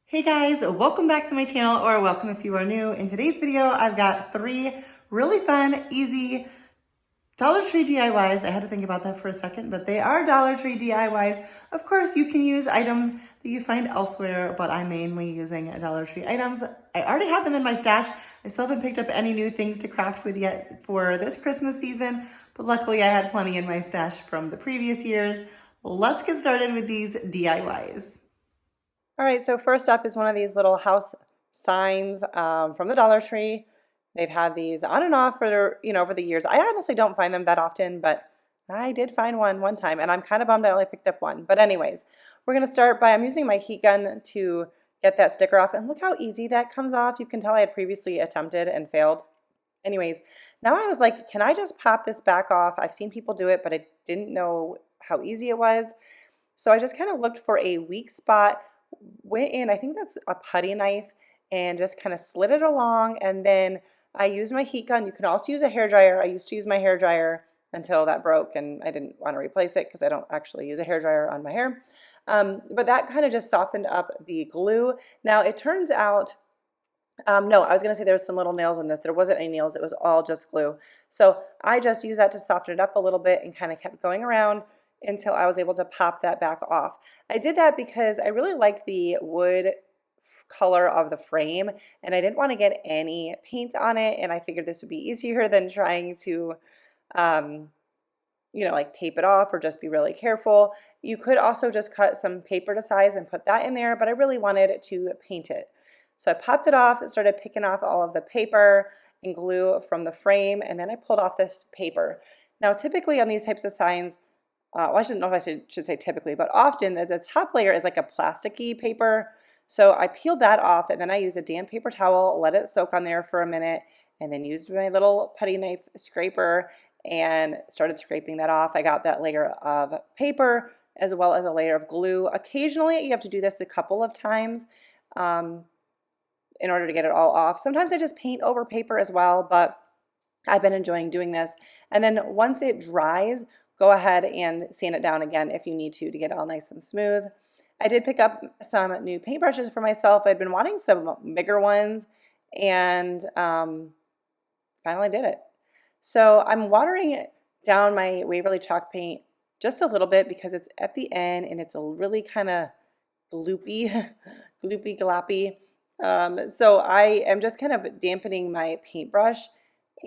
Hey guys, welcome back to my channel, or welcome if you are new. In today's video, I've got 3 really fun, easy Dollar Tree DIYs. I had to think about that for a second, but they are Dollar Tree DIYs. Of course, you can use items that you find elsewhere, but I'm mainly using Dollar Tree items. I already have them in my stash. I still haven't picked up any new things to craft with yet for this Christmas season, but luckily I had plenty in my stash from the previous years. Let's get started with these DIYs. All right, so first up is one of these little house signs from the Dollar Tree. They've had these on and off for over the years. I honestly don't find them that often, but I did find one time, and I'm kind of bummed I only picked up one. But anyways, we're gonna start by I'm using my heat gun to get that sticker off, and look how easy that comes off. You can tell I had previously attempted and failed. Anyways, now I was like, can I just pop this back off? I've seen people do it, but I didn't know how easy it was. So I just kind of looked for a weak spot, went in, I think that's a putty knife, and just kind of slid it along, and then I used my heat gun. You can also use a hair dryer. I used to use my hair dryer until that broke and I didn't want to replace it because I don't actually use a hair dryer on my hair. But that kind of just softened up the glue. Now it turns out, no, I was going to say there was some little nails in this. There wasn't any nails. It was all just glue. So I just used that to soften it up a little bit and kind of kept going around until I was able to pop that back off. I did that because I really liked the wood color of the frame and I didn't want to get any paint on it, and I figured this would be easier than trying to like tape it off or just be really careful. You could also just cut some paper to size and put that in there, but I really wanted to paint it. So I popped it off and started picking off all of the paper and glue from the frame, and then I pulled off this paper. Now typically on these types of signs, well, I shouldn't know if I should say typically, but often the top layer is like a plasticky paper. So I peeled that off, and then I used a damp paper towel, let it soak on there for a minute, and then used my little putty knife scraper and started scraping that off. I got that layer of paper as well as a layer of glue. Occasionally you have to do this a couple of times in order to get it all off. Sometimes I just paint over paper as well, but I've been enjoying doing this. And then once it dries, go ahead and sand it down again if you need to get it all nice and smooth. I did pick up some new paintbrushes for myself. I'd been wanting some bigger ones, and finally did it. So I'm watering down my Waverly chalk paint just a little bit because it's at the end and it's a really kind of gloopy, gloopy gloppy. So I am just kind of dampening my paintbrush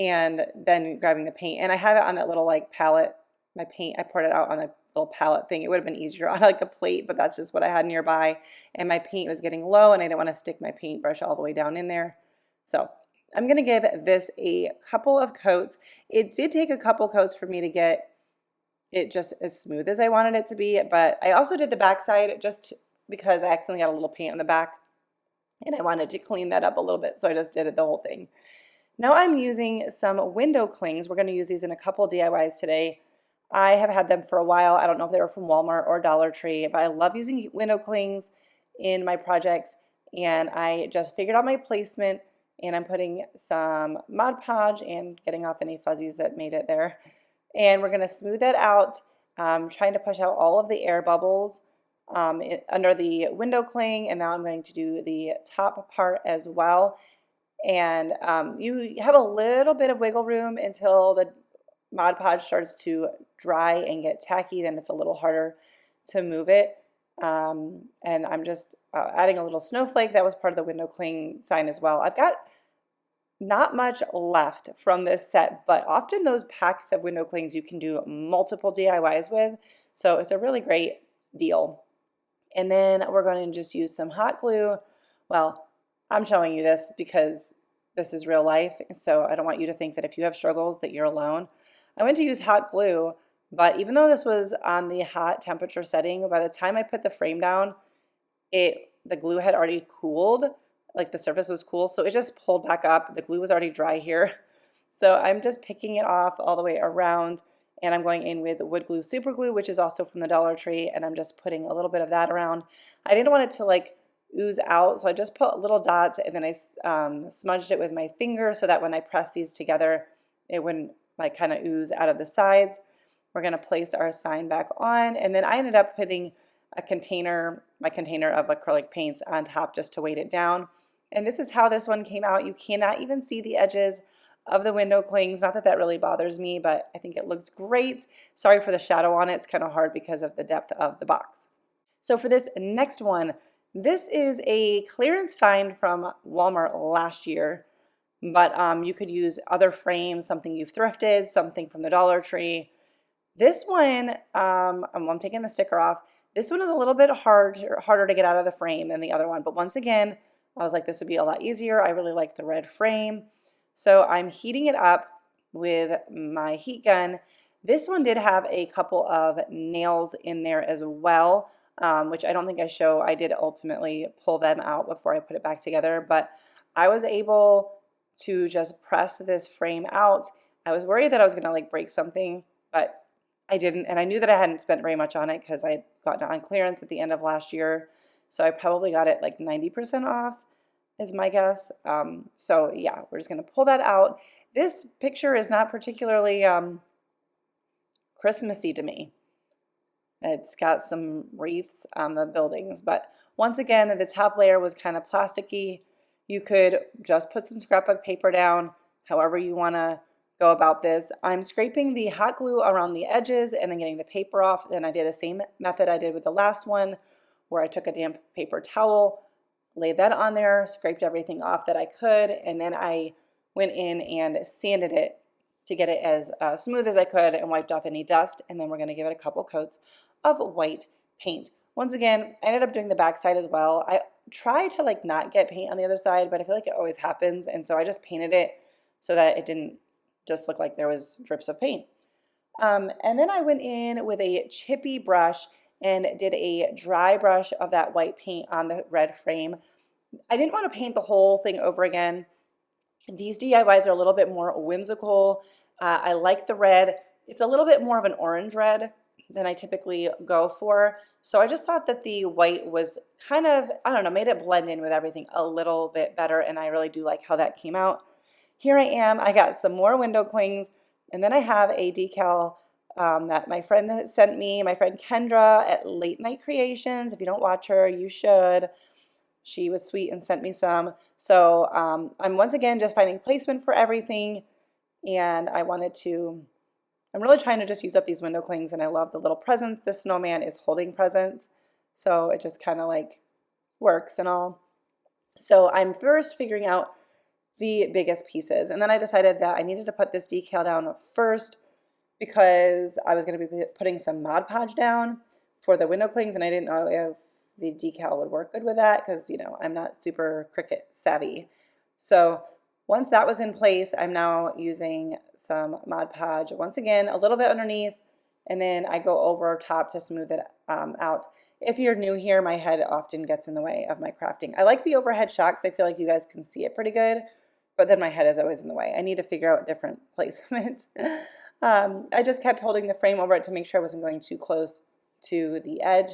and then grabbing the paint. And I have it on that little like palette. My paint, I poured it out on a little palette thing. It would have been easier on like a plate, but that's just what I had nearby. And my paint was getting low and I didn't want to stick my paintbrush all the way down in there. So I'm going to give this a couple of coats. It did take a couple coats for me to get it just as smooth as I wanted it to be, but I also did the back side just because I accidentally got a little paint on the back and I wanted to clean that up a little bit, so I just did it the whole thing. Now I'm using some window clings. We're going to use these in a couple DIYs today. I have had them for a while. I don't know if they were from Walmart or Dollar Tree, but I love using window clings in my projects, and I just figured out my placement, and I'm putting some Mod Podge and getting off any fuzzies that made it there. And we're going to smooth that out, trying to push out all of the air bubbles under the window cling, and now I'm going to do the top part as well. And you have a little bit of wiggle room until the Mod Podge starts to dry and get tacky, then it's a little harder to move it. And I'm just adding a little snowflake. That was part of the window cling sign as well. I've got not much left from this set, but often those packs of window clings you can do multiple DIYs with, so it's a really great deal. And then we're going to just use some hot glue. Well, I'm showing you this because this is real life, so I don't want you to think that if you have struggles that you're alone. I went to use hot glue, but even though this was on the hot temperature setting, by the time I put the frame down, the glue had already cooled, like the surface was cool, so it just pulled back up. The glue was already dry here. So I'm just picking it off all the way around, and I'm going in with wood glue super glue, which is also from the Dollar Tree, and I'm just putting a little bit of that around. I didn't want it to like ooze out, so I just put little dots, and then I smudged it with my finger so that when I press these together, it wouldn't like kind of ooze out of the sides. We're going to place our sign back on, and then I ended up putting my container of acrylic paints on top just to weight it down. And this is how this one came out. You cannot even see the edges of the window clings. Not that that really bothers me, but I think it looks great. Sorry for the shadow on it. It's kind of hard because of the depth of the box. So for this next one, this is a clearance find from Walmart last year, but you could use other frames, something you've thrifted, something from the Dollar Tree. This one, I'm taking the sticker off. This one is a little bit harder to get out of the frame than the other one, but once again, I was like, this would be a lot easier. I really like the red frame. So I'm heating it up with my heat gun. This one did have a couple of nails in there as well, which I don't think I show. I did ultimately pull them out before I put it back together, but I was able to just press this frame out. I was worried that I was gonna like break something, but I didn't, and I knew that I hadn't spent very much on it because I got it on clearance at the end of last year, so I probably got it like 90% off is my guess. So yeah, we're just gonna pull that out. This picture is not particularly Christmassy to me. It's got some wreaths on the buildings, but once again, the top layer was kind of plasticky. You could just put some scrapbook paper down, however you want to go about this. I'm scraping the hot glue around the edges and then getting the paper off. Then I did the same method I did with the last one, where I took a damp paper towel, laid that on there, scraped everything off that I could, and then I went in and sanded it to get it as smooth as I could and wiped off any dust. And then we're going to give it a couple coats of white paint. Once again, I ended up doing the back side as well. I tried to like not get paint on the other side, but I feel like it always happens, and so I just painted it so that it didn't just look like there was drips of paint. And then I went in with a chippy brush and did a dry brush of that white paint on the red frame. I didn't want to paint the whole thing over again. These DIYs are a little bit more whimsical. I like the red. It's a little bit more of an orange red than I typically go for. So I just thought that the white was kind of, I don't know, made it blend in with everything a little bit better, and I really do like how that came out. Here I am, I got some more window clings, and then I have a decal that my friend sent me, my friend Kendra at Late Night Creations. If you don't watch her, you should. She was sweet and sent me some. So I'm once again just finding placement for everything, and I'm really trying to just use up these window clings, and I love the little presents. This snowman is holding presents, so it just kind of like works and all. So I'm first figuring out the biggest pieces, and then I decided that I needed to put this decal down first because I was going to be putting some Mod Podge down for the window clings, and I didn't know if the decal would work good with that because, you know, I'm not super Cricut savvy. So once that was in place, I'm now using some Mod Podge, once again, a little bit underneath, and then I go over top to smooth it out. If you're new here, my head often gets in the way of my crafting. I like the overhead shot because I feel like you guys can see it pretty good, but then my head is always in the way. I need to figure out different placement. I just kept holding the frame over it to make sure I wasn't going too close to the edge.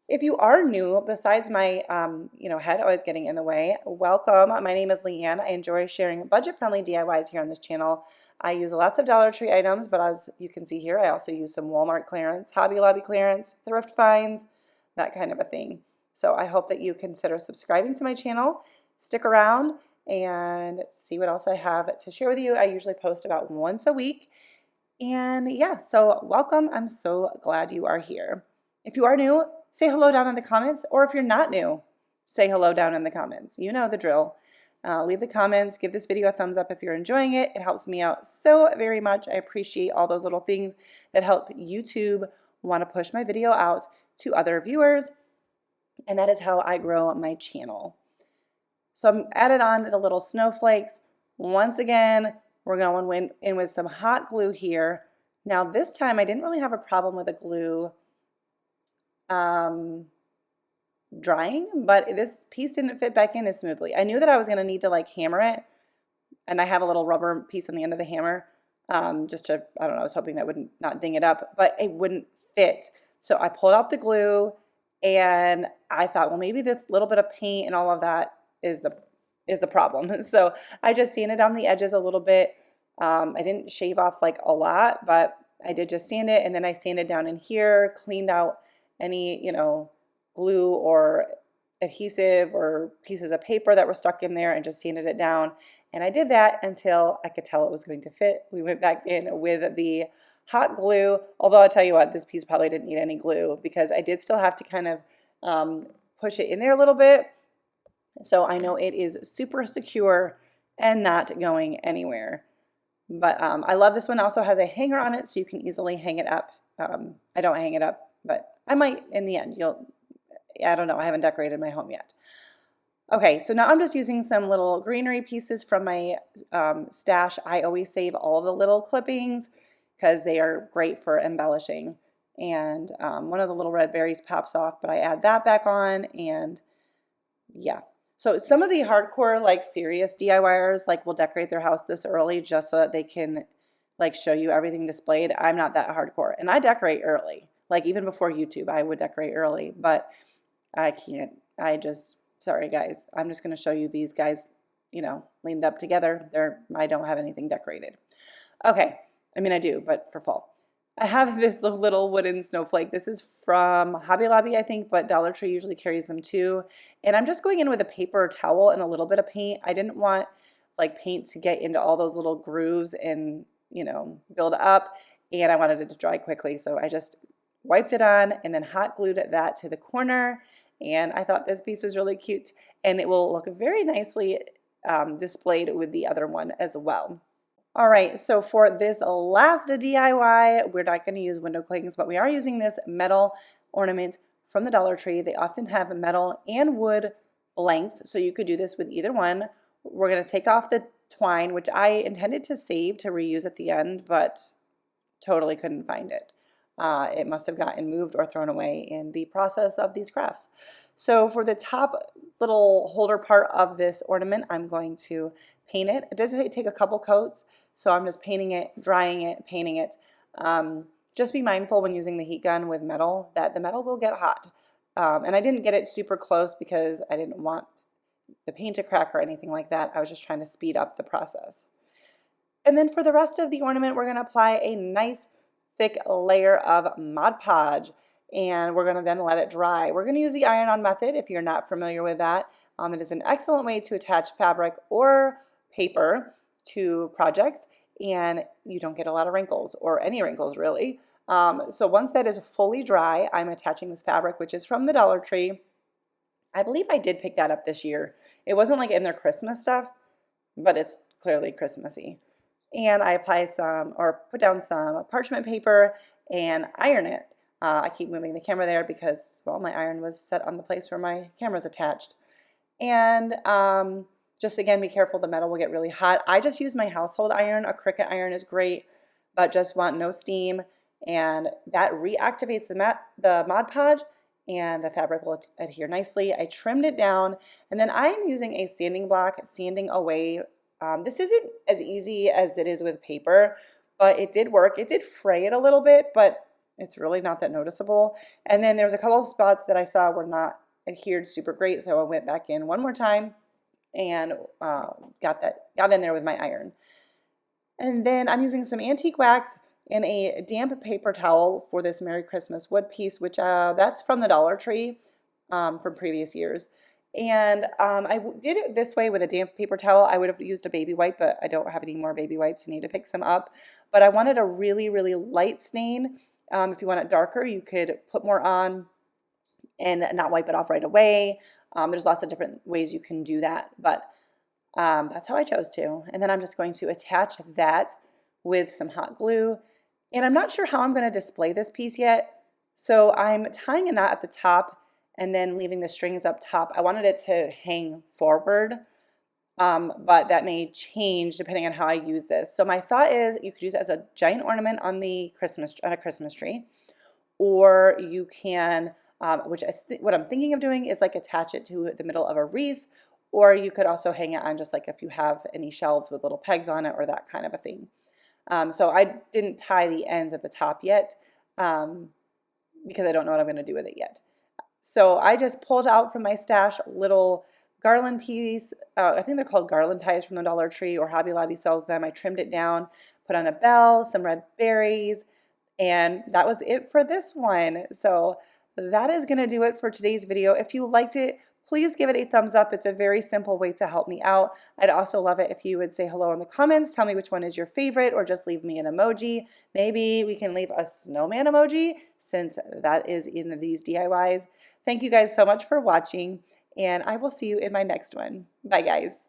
If you are new, besides my head always getting in the way, welcome. My name is Leanne. I enjoy sharing budget-friendly DIYs here on this channel. I use lots of Dollar Tree items, but as you can see here, I also use some Walmart clearance, Hobby Lobby clearance, thrift finds, that kind of a thing. So I hope that you consider subscribing to my channel, stick around, and see what else I have to share with you. I usually post about once a week. And yeah, so welcome. I'm so glad you are here. If you are new, say hello down in the comments, or if you're not new, say hello down in the comments. You know the drill. Leave the comments, give this video a thumbs up if you're enjoying it. It helps me out so very much. I appreciate all those little things that help YouTube want to push my video out to other viewers, and that is how I grow my channel. So I'm added on the little snowflakes. Once again, we're going in with some hot glue here. Now this time I didn't really have a problem with the glue drying, but this piece didn't fit back in as smoothly. I knew that I was going to need to like hammer it, and I have a little rubber piece on the end of the hammer just to, I don't know, I was hoping that wouldn't not ding it up, but it wouldn't fit. So I pulled off the glue, and I thought, well, maybe this little bit of paint and all of that is the problem. So I just sanded down the edges a little bit. I didn't shave off like a lot, but I did just sand it, and then I sanded down in here, cleaned out any, glue or adhesive or pieces of paper that were stuck in there and just sanded it down. And I did that until I could tell it was going to fit. We went back in with the hot glue, although I'll tell you what, this piece probably didn't need any glue because I did still have to kind of push it in there a little bit. So I know it is super secure and not going anywhere. But I love this one. Also has a hanger on it so you can easily hang it up. I don't hang it up, but I might in the end. I don't know. I haven't decorated my home yet. Okay, so now I'm just using some little greenery pieces from my stash. I always save all of the little clippings because they are great for embellishing. And one of the little red berries pops off, but I add that back on, and yeah. So some of the hardcore, like serious DIYers, like will decorate their house this early just so that they can like show you everything displayed. I'm not that hardcore, and I decorate early. Like even before YouTube, I would decorate early, but I can't. Sorry guys. I'm just going to show you these guys, leaned up together. I don't have anything decorated. Okay. I mean, I do, but for fall. I have this little wooden snowflake. This is from Hobby Lobby, I think, but Dollar Tree usually carries them too. And I'm just going in with a paper towel and a little bit of paint. I didn't want like paint to get into all those little grooves and, build up. And I wanted it to dry quickly. So I just wiped it on and then hot glued that to the corner. And I thought this piece was really cute. And it will look very nicely displayed with the other one as well. All right, so for this last DIY, we're not going to use window clings, but we are using this metal ornament from the Dollar Tree. They often have metal and wood blanks, so you could do this with either one. We're going to take off the twine, which I intended to save to reuse at the end, but totally couldn't find it. It must have gotten moved or thrown away in the process of these crafts. So for the top little holder part of this ornament, I'm going to paint it. It does take a couple coats, so I'm just painting it, drying it, painting it. Just be mindful when using the heat gun with metal that the metal will get hot. And I didn't get it super close because I didn't want the paint to crack or anything like that. I was just trying to speed up the process. And then for the rest of the ornament, we're going to apply a nice thick layer of Mod Podge, and we're going to then let it dry. We're going to use the iron-on method if you're not familiar with that. It is an excellent way to attach fabric or paper to projects, and you don't get a lot of wrinkles, or any wrinkles really. So once that is fully dry, I'm attaching this fabric, which is from the Dollar Tree. I believe I did pick that up this year. It wasn't like in their Christmas stuff, but it's clearly Christmassy. And I apply some, or put down some parchment paper and iron it. I keep moving the camera there because, well, my iron was set on the place where my camera's attached. And just again, be careful, the metal will get really hot. I just use my household iron. A Cricut iron is great, but just want no steam. And that reactivates the Mod Podge, and the fabric will adhere nicely. I trimmed it down, and then I am using a sanding block, sanding away. This isn't as easy as it is with paper, but it did work. It did fray it a little bit, but it's really not that noticeable. And then there's a couple of spots that I saw were not adhered super great, so I went back in one more time and got in there with my iron. And then I'm using some antique wax and a damp paper towel for this Merry Christmas wood piece, which that's from the Dollar Tree from previous years. And I did it this way with a damp paper towel. I would have used a baby wipe, but I don't have any more baby wipes. I need to pick some up. But I wanted a really, really light stain. If you want it darker, you could put more on and not wipe it off right away. There's lots of different ways you can do that, but that's how I chose to. And then I'm just going to attach that with some hot glue. And I'm not sure how I'm going to display this piece yet. So I'm tying a knot at the top and then leaving the strings up top. I wanted it to hang forward, but that may change depending on how I use this. So my thought is you could use it as a giant ornament on a Christmas tree, or you can, what I'm thinking of doing is like attach it to the middle of a wreath, or you could also hang it on just like if you have any shelves with little pegs on it or that kind of a thing. So I didn't tie the ends at the top yet because I don't know what I'm going to do with it yet. So I just pulled out from my stash a little garland piece. I think they're called garland ties from the Dollar Tree, or Hobby Lobby sells them. I trimmed it down, put on a bell, some red berries, and that was it for this one. So that is going to do it for today's video. If you liked it, please give it a thumbs up. It's a very simple way to help me out. I'd also love it if you would say hello in the comments. Tell me which one is your favorite, or just leave me an emoji. Maybe we can leave a snowman emoji since that is in these DIYs. Thank you guys so much for watching, and I will see you in my next one. Bye, guys.